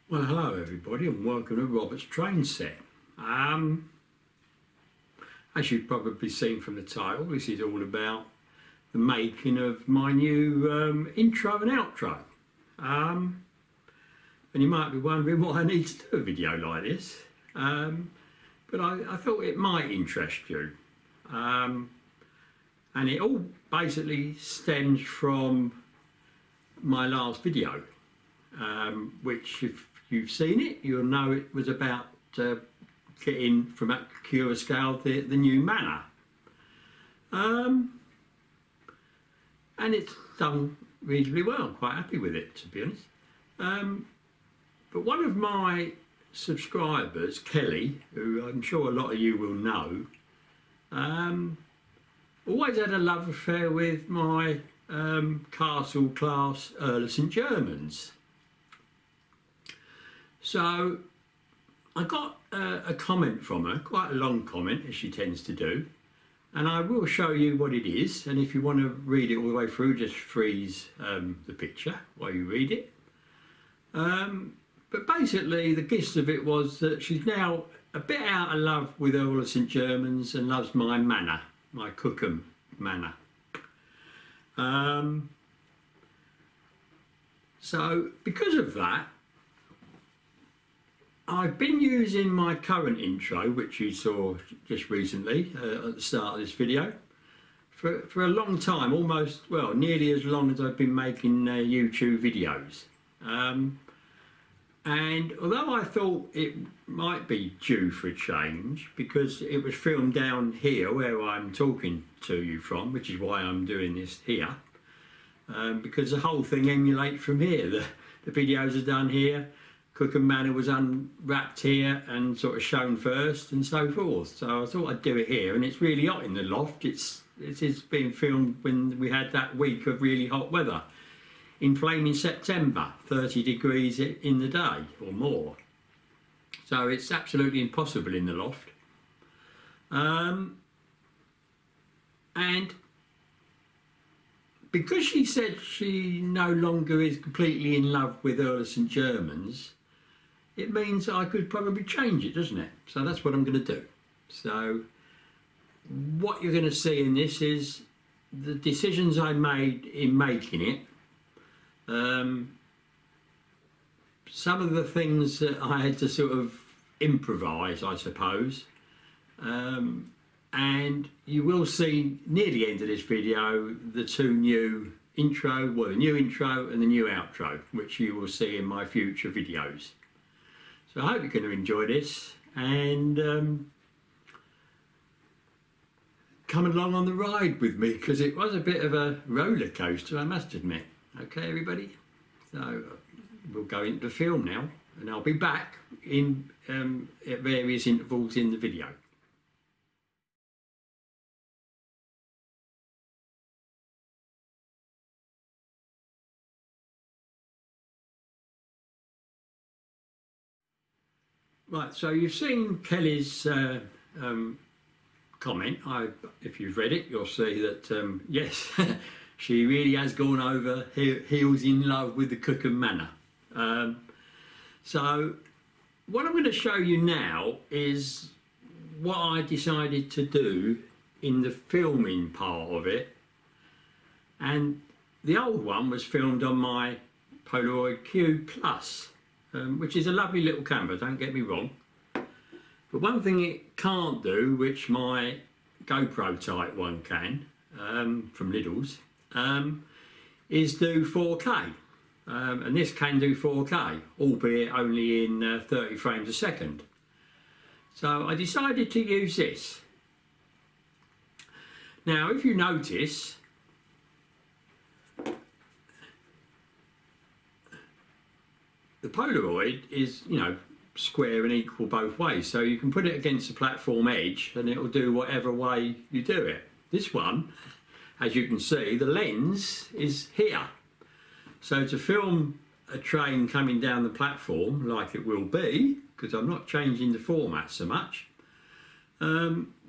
Well, hello everybody and welcome to Robert's Train Set. As you've probably seen from the title, this is all about the making of my new intro and outro. And you might be wondering why I need to do a video like this, but I thought it might interest you. And it all basically stems from my last video, which if you've seen it, you'll know it was about getting from Curaçao the new manor. And it's done reasonably well. I'm quite happy with it, to be honest. But one of my subscribers, Kelly, who I'm sure a lot of you will know, always had a love affair with my Castle class Earl of St Germans. So I got a comment from her, quite a long comment as she tends to do, and I will show you what it is, and if you want to read it all the way through, just freeze the picture while you read it. But basically the gist of it was that she's now a bit out of love with Earl of St Germans and loves my manor, my Cookham manor. So because of that, I've been using my current intro, which you saw just recently at the start of this video, for a long time, almost, well, nearly as long as I've been making YouTube videos. And although I thought it might be due for a change, because it was filmed down here where I'm talking to you from, which is why I'm doing this here, because the whole thing emulates from here. The videos are done here. Cookham Manor was unwrapped here and sort of shown first and so forth. So I thought I'd do it here, and it's really hot in the loft. It's being filmed when we had that week of really hot weather. In flaming September, 30 degrees in the day or more. So it's absolutely impossible in the loft. And because she said she no longer is completely in love with Earl of St Germans, it means I could probably change it, doesn't it? So that's what I'm going to do. So what you're going to see in this is the decisions I made in making it. Some of the things that I had to sort of improvise, I suppose. And you will see near the end of this video the two new intro, well, the new intro and the new outro, which you will see in my future videos. So I hope you're going to enjoy this and come along on the ride with me, because it was a bit of a roller coaster, I must admit. Okay, everybody? So we'll go into the film now, and I'll be back in at various intervals in the video. Right, so you've seen Kelly's comment. If you've read it, you'll see that, yes, she really has gone over heels in love with the Cookham Manor. So what I'm going to show you now is what I decided to do in the filming part of it. And the old one was filmed on my Polaroid Q Plus. Which is a lovely little camera, don't get me wrong. But one thing it can't do, which my GoPro type one can, from Lidl's, is do 4K. And this can do 4K, albeit only in 30 frames a second. So I decided to use this. Now, if you notice, the Polaroid is, you know, square and equal both ways, so you can put it against the platform edge and it'll do whatever way you do it. This one, as you can see, the lens is here. So to film a train coming down the platform, like it will be, because I'm not changing the format so much,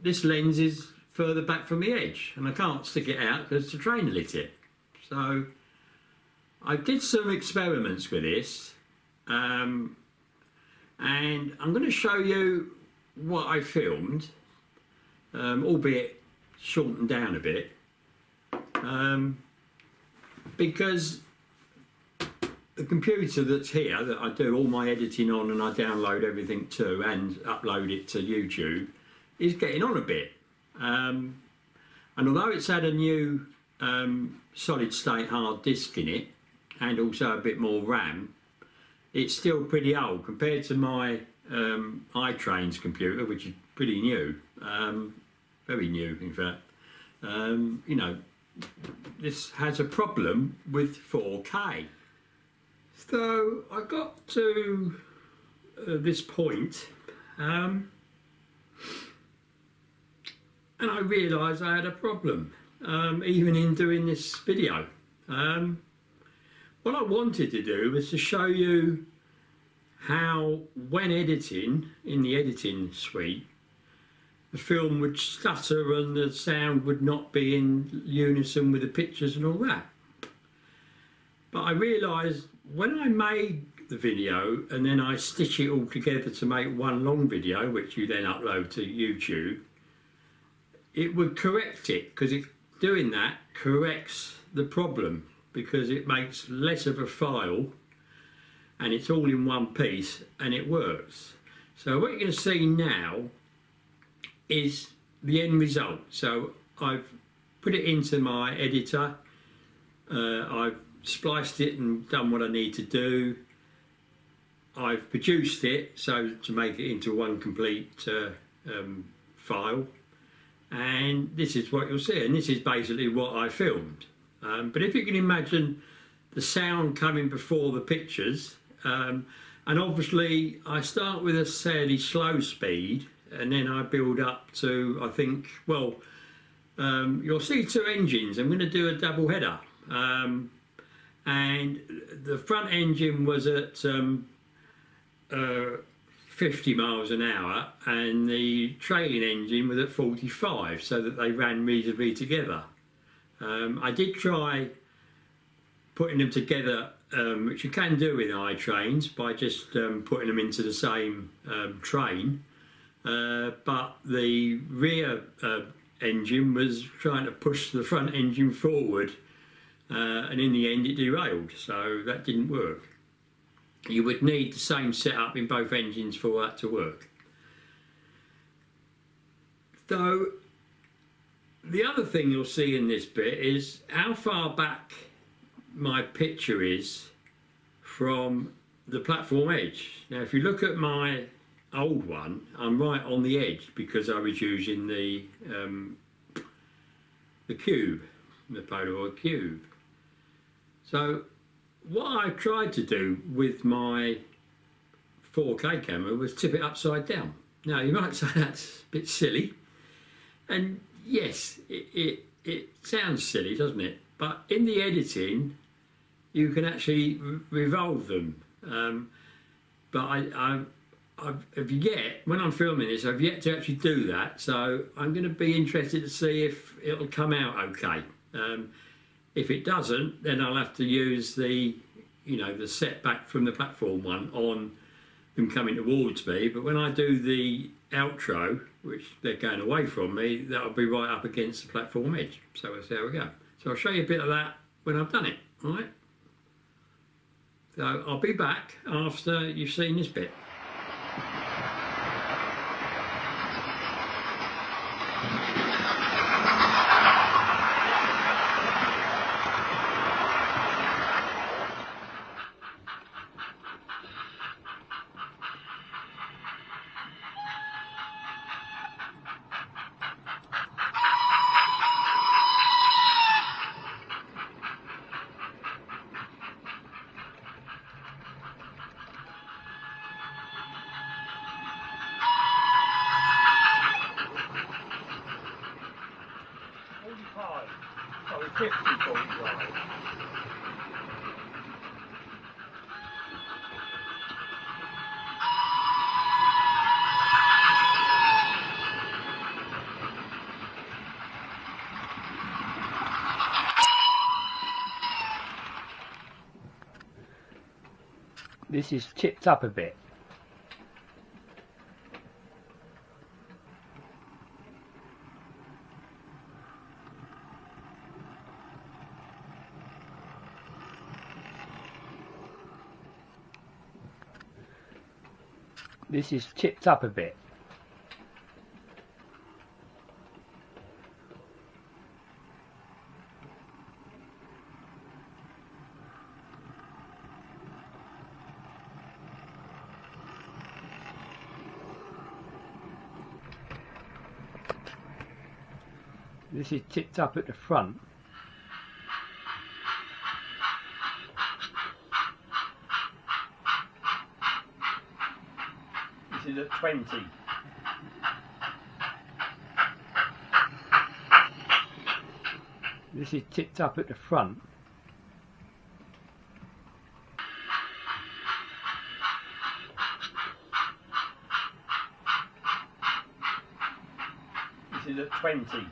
this lens is further back from the edge and I can't stick it out because the train lit it. So I did some experiments with this and I'm going to show you what I filmed, albeit shortened down a bit, because the computer that's here that I do all my editing on and I download everything to and upload it to YouTube is getting on a bit, and although it's had a new solid state hard disk in it and also a bit more RAM, it's still pretty old compared to my iTrains computer, which is pretty new, very new in fact. You know, this has a problem with 4K. So I got to this point, and I realised I had a problem, even in doing this video. What I wanted to do was to show you how, when editing in the editing suite, the film would stutter and the sound would not be in unison with the pictures and all that. But I realised when I made the video and then I stitch it all together to make one long video, which you then upload to YouTube, it would correct it, because doing that corrects the problem, because it makes less of a file and it's all in one piece and it works. So what you're going to see now is the end result. So I've put it into my editor, I've spliced it and done what I need to do. I've produced it so to make it into one complete file, and this is what you'll see, and this is basically what I filmed. But if you can imagine the sound coming before the pictures, and obviously I start with a fairly slow speed and then I build up to, I think, well, you'll see two engines. I'm going to do a double header, and the front engine was at 50 miles an hour and the trailing engine was at 45, so that they ran reasonably together. I did try putting them together, which you can do in iTrains by just putting them into the same train, but the rear engine was trying to push the front engine forward, and in the end it derailed, so that didn't work. You would need the same setup in both engines for that to work. So the other thing you'll see in this bit is how far back my picture is from the platform edge. Now if you look at my old one, I'm right on the edge because I was using the cube, the Polaroid cube. So what I tried to do with my 4K camera was tip it upside down. Now you might say that's a bit silly, and yes, it sounds silly, doesn't it? But in the editing, you can actually revolve them. But when I'm filming this, I've yet to actually do that. So I'm going to be interested to see if it'll come out okay. If it doesn't, then I'll have to use the setback from the platform one on them coming towards me. But when I do the outro, which they're going away from me, that'll be right up against the platform edge. So we'll see how we go. So I'll show you a bit of that when I've done it, all right? So I'll be back after you've seen this bit. This is tipped up a bit. This is tipped up a bit. This is tipped up at the front. This is at 20. This is tipped up at the front. This is at 20.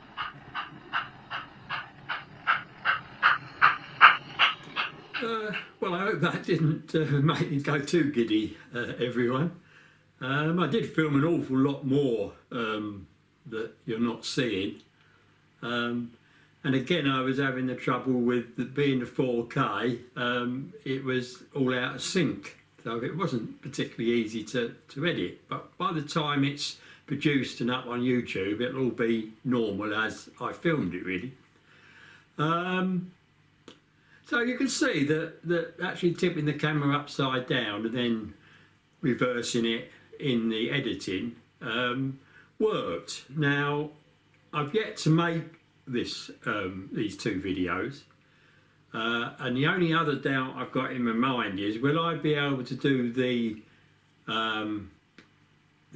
Well, I hope that didn't make you go too giddy, everyone. I did film an awful lot more that you're not seeing. And again, I was having the trouble with being the 4K. It was all out of sync, so it wasn't particularly easy to edit. But by the time it's produced and up on YouTube, it'll all be normal as I filmed it, really. So you can see that actually tipping the camera upside down and then reversing it in the editing worked. Now, I've yet to make these two videos, and the only other doubt I've got in my mind is, will I be able to do the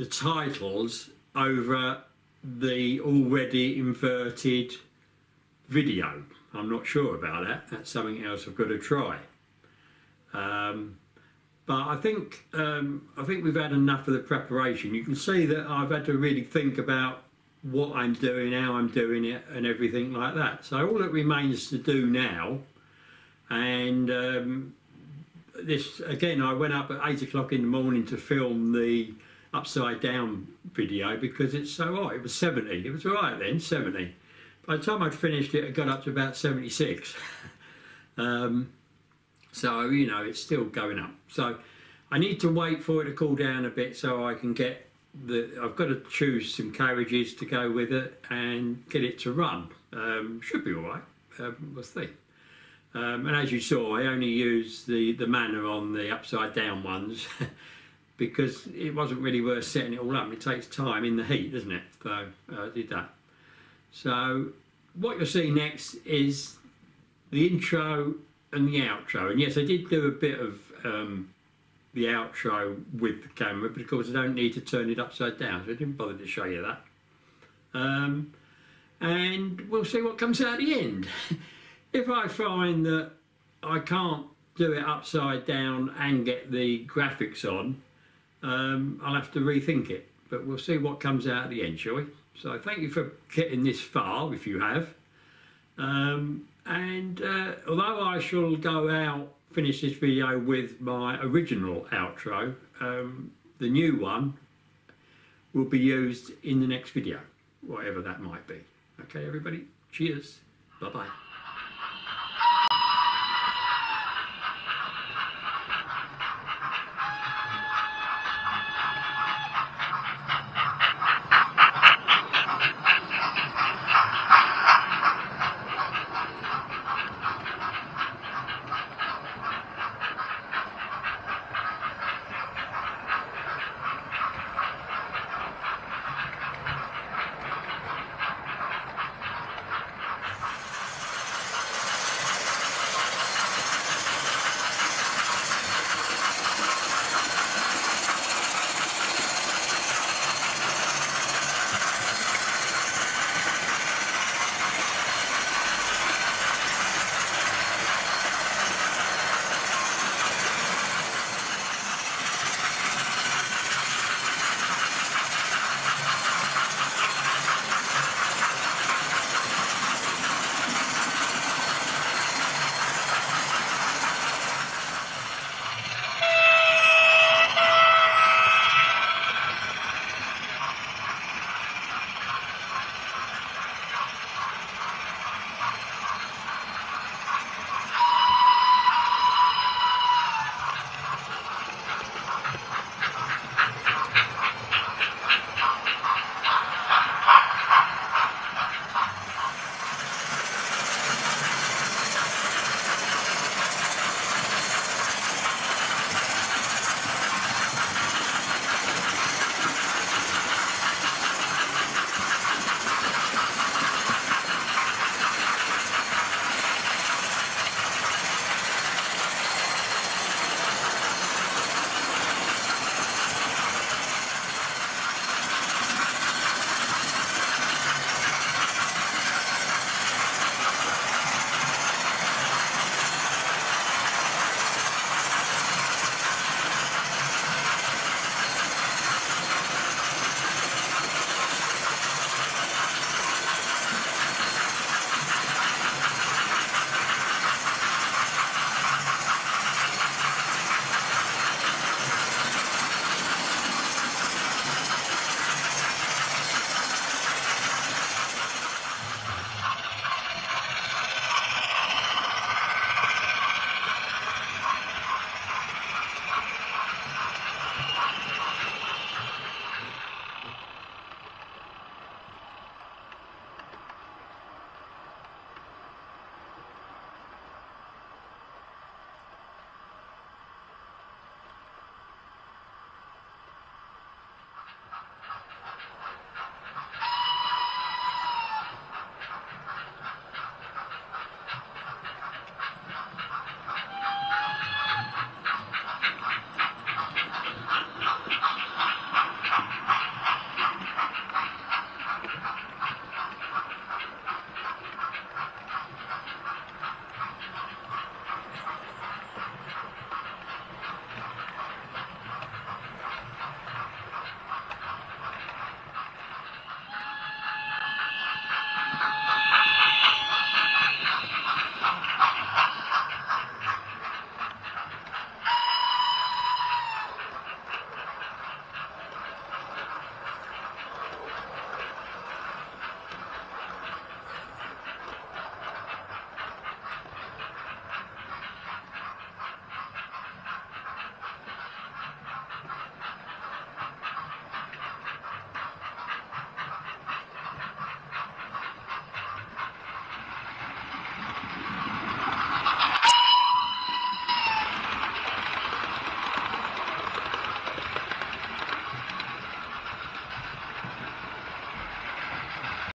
titles over the already inverted video? I'm not sure about that. That's something else I've got to try. But I think we've had enough of the preparation. You can see that I've had to really think about what I'm doing, how I'm doing it, and everything like that. So all that remains to do now, and this again, I went up at 8 o'clock in the morning to film the upside down video because it's so hot. It was 70. It was all right then, 70. By the time I'd finished it, it got up to about 76. So, you know, it's still going up. So I need to wait for it to cool down a bit so I can get I've got to choose some carriages to go with it and get it to run. Should be all right. We'll see. And as you saw, I only used the manner on the upside down ones because it wasn't really worth setting it all up. It takes time in the heat, doesn't it? So I did that. So what you'll see next is the intro and the outro. And yes, I did do a bit of the outro with the camera, but of course I don't need to turn it upside down, so I didn't bother to show you that. And we'll see what comes out at the end. If I find that I can't do it upside down and get the graphics on, I'll have to rethink it. But we'll see what comes out at the end, shall we? So thank you for getting this far, if you have. Although I shall go out, finish this video with my original outro, the new one will be used in the next video, whatever that might be. Okay, everybody, cheers, bye-bye.